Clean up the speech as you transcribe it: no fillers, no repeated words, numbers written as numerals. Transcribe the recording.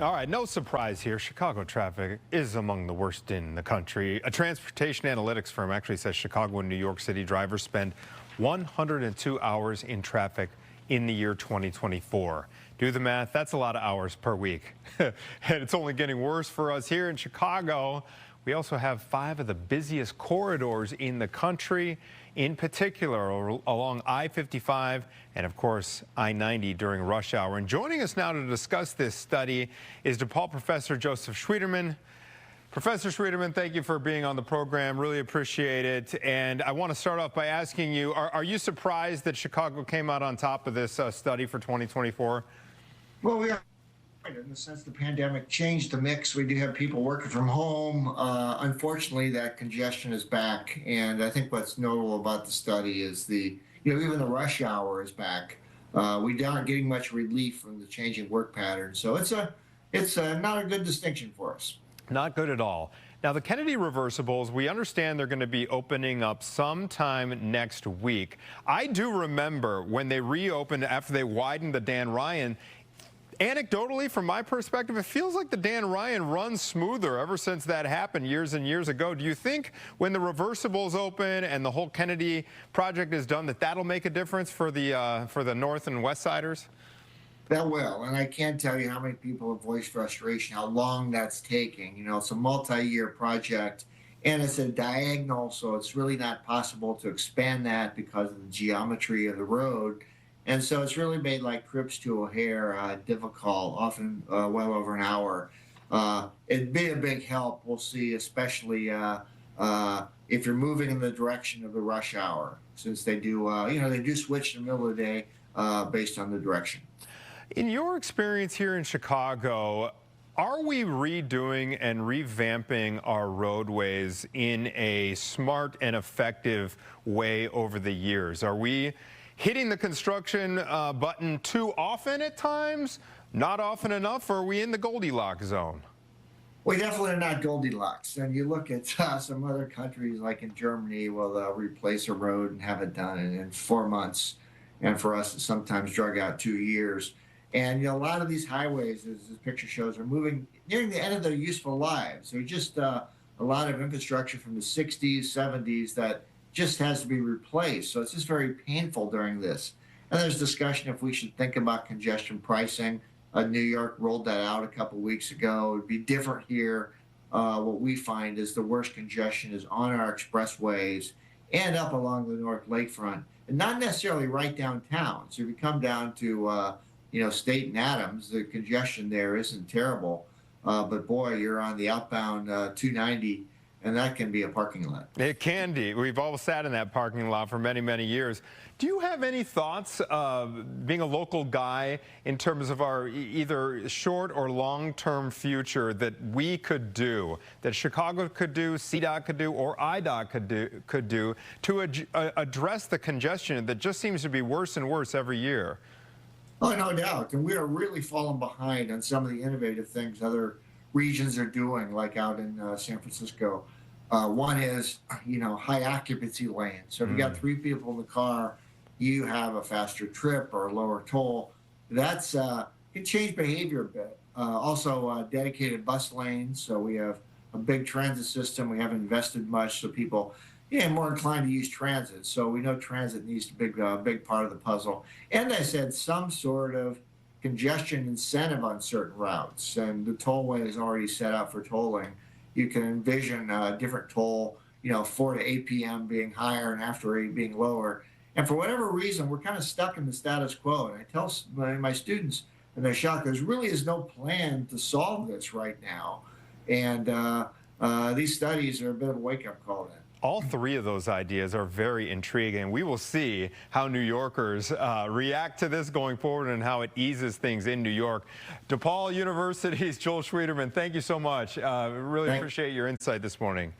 All right, no surprise here. Chicago traffic is among the worst in the country. A transportation analytics firm actually says Chicago and New York City drivers spend 102 hours in traffic in the year 2024. Do the math, that's a lot of hours per week. And it's only getting worse for us here in Chicago. We also have 5 of the busiest corridors in the country, in particular along I-55 and, of course, I-90 during rush hour. And joining us now to discuss this study is DePaul professor Joseph Schwieterman. Professor Schwieterman, thank you for being on the program. Really appreciate it. And I want to start off by asking you, are you surprised that Chicago came out on top of this study for 2024? Well, we are. In the sense the pandemic changed the mix. We do have people working from home. Unfortunately, that congestion is back. And I think what's notable about the study is even the rush hour is back. We aren't getting much relief from the changing work pattern. So it's not a good distinction for us. Not good at all. Now, the Kennedy reversibles, we understand they're going to be opening up sometime next week. I do remember when they reopened after they widened the Dan Ryan. Anecdotally, from my perspective, it feels like the Dan Ryan runs smoother ever since that happened years and years ago. Do you think when the reversibles open and the whole Kennedy project is done that that'll make a difference for the North and West Siders? That will, and I can't tell you how many people have voiced frustration, how long that's taking. It's a multi-year project, and it's a diagonal, so it's really not possible to expand that because of the geometry of the road. And so it's really made like trips to O'Hare difficult, often well over an hour. It'd be a big help, we'll see, especially if you're moving in the direction of the rush hour, since they do, they do switch in the middle of the day based on the direction. In your experience here in Chicago, are we redoing and revamping our roadways in a smart and effective way over the years? Are we hitting the construction button too often at times, not often enough, or are we in the Goldilocks zone? We definitely are not Goldilocks. And you look at some other countries, like in Germany, well, they'll replace a road and have it done in 4 months. And for us, it's sometimes drug out 2 years. And a lot of these highways, as this picture shows, are moving nearing the end of their useful lives. They're just a lot of infrastructure from the 60s, 70s that just has to be replaced. So it's just very painful during this. And there's discussion if we should think about congestion pricing. New York rolled that out a couple weeks ago. It would be different here. What we find is the worst congestion is on our expressways and up along the North Lakefront, and not necessarily right downtown. So if you come down to State and Adams, the congestion there isn't terrible. But boy, you're on the outbound 290, and that can be a parking lot. It can be. We've all sat in that parking lot for many, many years. Do you have any thoughts, being a local guy, in terms of our either short or long-term future that we could do, that Chicago could do, CDOT could do, or IDOT could do to address the congestion that just seems to be worse and worse every year? Oh, no doubt. And we are really falling behind on some of the innovative things other regions are doing, like out in San Francisco. One is, high occupancy lanes. So if you got 3 people in the car, you have a faster trip or a lower toll. That's can change behavior a bit. Also, dedicated bus lanes. So we have a big transit system. We haven't invested much, so people more inclined to use transit. So we know transit needs to be a big part of the puzzle. And I said some sort of congestion incentive on certain routes. And the tollway is already set up for tolling. You can envision a different toll, 4 to 8 p.m. being higher and after 8 being lower. And for whatever reason, we're kind of stuck in the status quo. And I tell my students, and they're shocked, there really is no plan to solve this right now. And these studies are a bit of a wake-up call then. All 3 of those ideas are very intriguing. We will see how New Yorkers react to this going forward and how it eases things in New York. DePaul University's Joel Schwieterman, thank you so much. Really appreciate your insight this morning.